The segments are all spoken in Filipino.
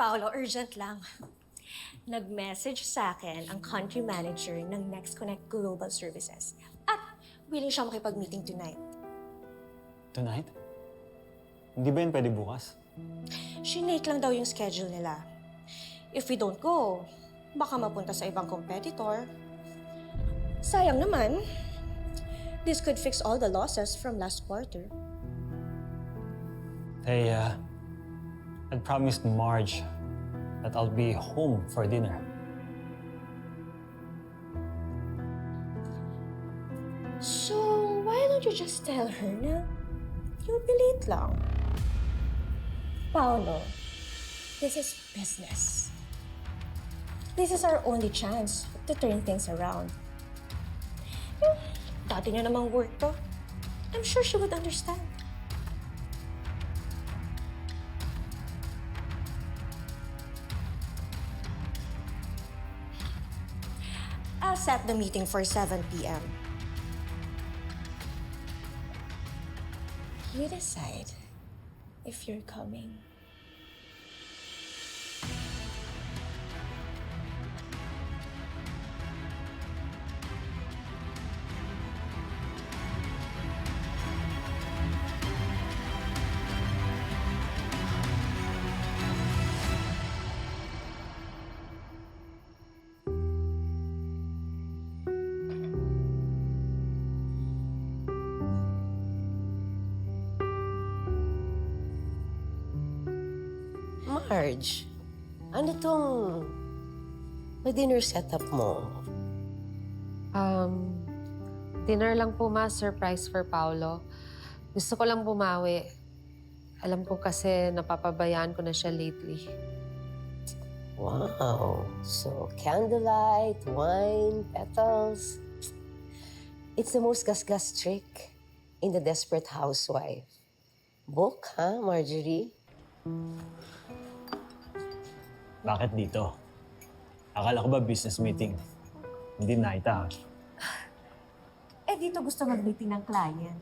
Paolo, urgent lang. Nag-message sa akin ang country manager ng Next Connect Global Services. At willing siya makipag-meeting tonight. Tonight? Hindi ba yun pwede bukas? Shinake lang daw yung schedule nila. If we don't go, baka mapunta sa ibang competitor. Sayang naman. This could fix all the losses from last quarter. Hey, I promised Marge that I'll be home for dinner. So, why don't you just tell her na you'll be late lang? Paolo, this is business. This is our only chance to turn things around. Dati niya namang work to. I'm sure she would understand. I'll set the meeting for 7 p.m. You decide if you're coming. Marge, ano tong dinner setup mo? Dinner lang po, ma. Surprise for Paolo. Gusto ko lang bumawi. Alam ko kasi napapabayaan ko na siya lately. Wow. So, candlelight, wine, petals. It's the most gasgas trick in the desperate housewife. Book, ha, Marjorie? Bakit dito? Akala ko ba business meeting? Hindi night out. Dito gusto mag-meeting ng client.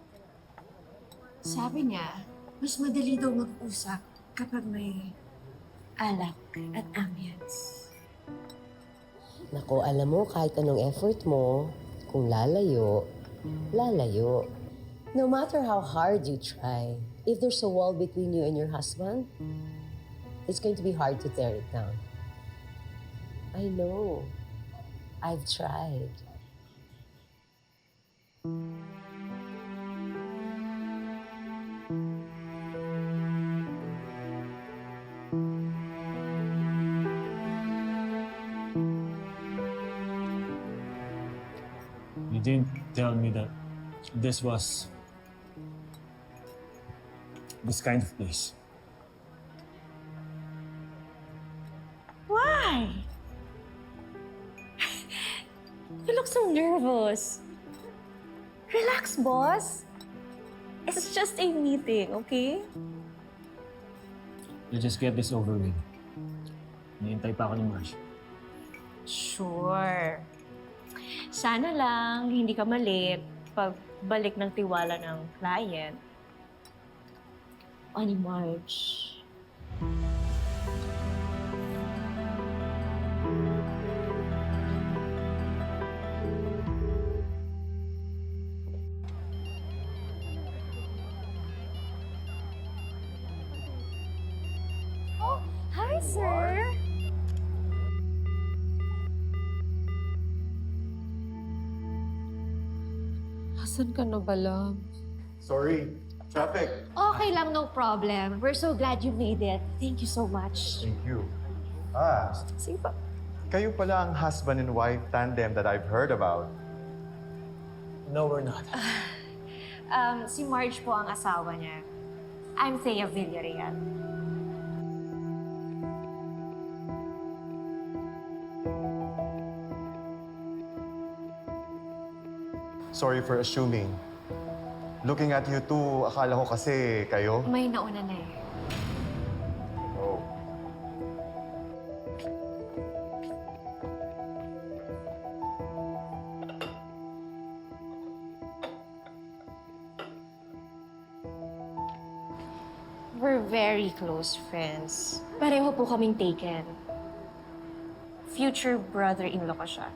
Sabi niya, mas madali daw mag-usap kapag may alak at ambience. Naku, alam mo, kahit anong effort mo, kung lalayo, lalayo. No matter how hard you try, if there's a wall between you and your husband, it's going to be hard to tear it down. I know. I've tried. You didn't tell me that this was this kind of place. Why? You look so nervous. Relax, boss. It's just a meeting, okay? You just get this over with. Hinihintay pa ako ni Marge. Sure. Sana lang hindi ka malit pag balik ng tiwala ng client. O ni Marge. Oh, hi, sir. Asan ka na ba, love? Sorry, traffic. Okay lang, no problem. We're so glad you made it. Thank you so much. Thank you. Sige pa. Kayo pala ang husband and wife tandem that I've heard about. No, we're not. Si Marge po ang asawa niya. I'm Thea Villarreal. Sorry for assuming. Looking at you two, akala ko kasi kayo. May nauna na eh. Oh. We're very close friends. Pareho po kaming taken. Future brother-in-law ko siya.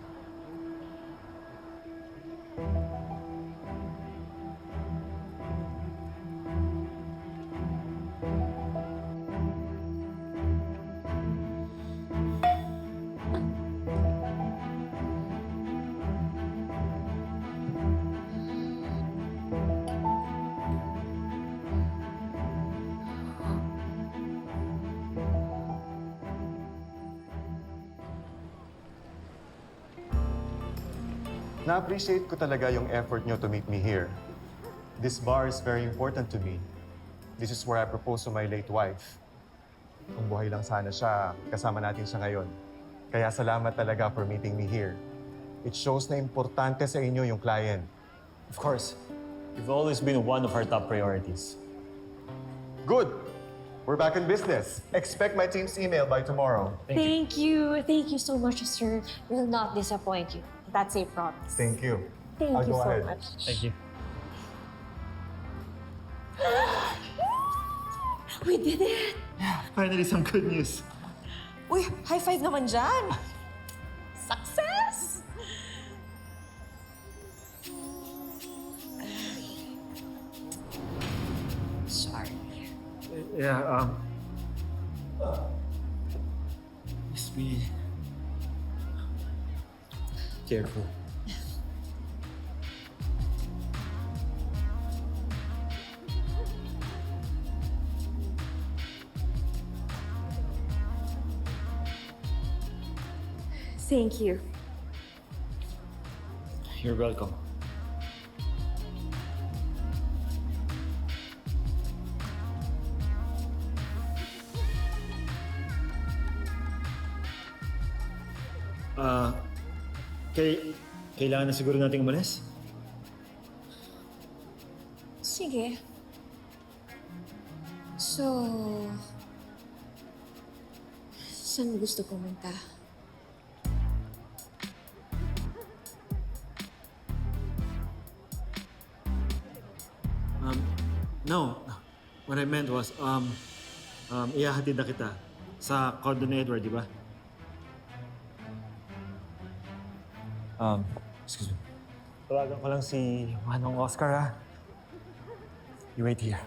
Na-appreciate ko talaga yung effort nyo to meet me here. This bar is very important to me. This is where I proposed to my late wife. Kung buhay lang sana siya, kasama natin siya ngayon. Kaya salamat talaga for meeting me here. It shows na importante sa inyo yung client. Of course, you've always been one of our top priorities. Good! We're back in business. Expect my team's email by tomorrow. Thank you. Thank you so much, sir. We'll not disappoint you. That's a promise. Thank you. Thank I'll you go so ahead. much. Thank you. We did it! Finally, some good news. Uy, high five naman dyan! Success! Sorry. Yeah, just be careful. Thank you. You're welcome. Kailangan na siguro nating umalis? Sige. So, saan gusto pumunta? No. What I meant was, ihahatid na kita sa condo ni Edward, di ba? Excuse me. Tawagan ko lang si Manong Oscar, ha? You wait here.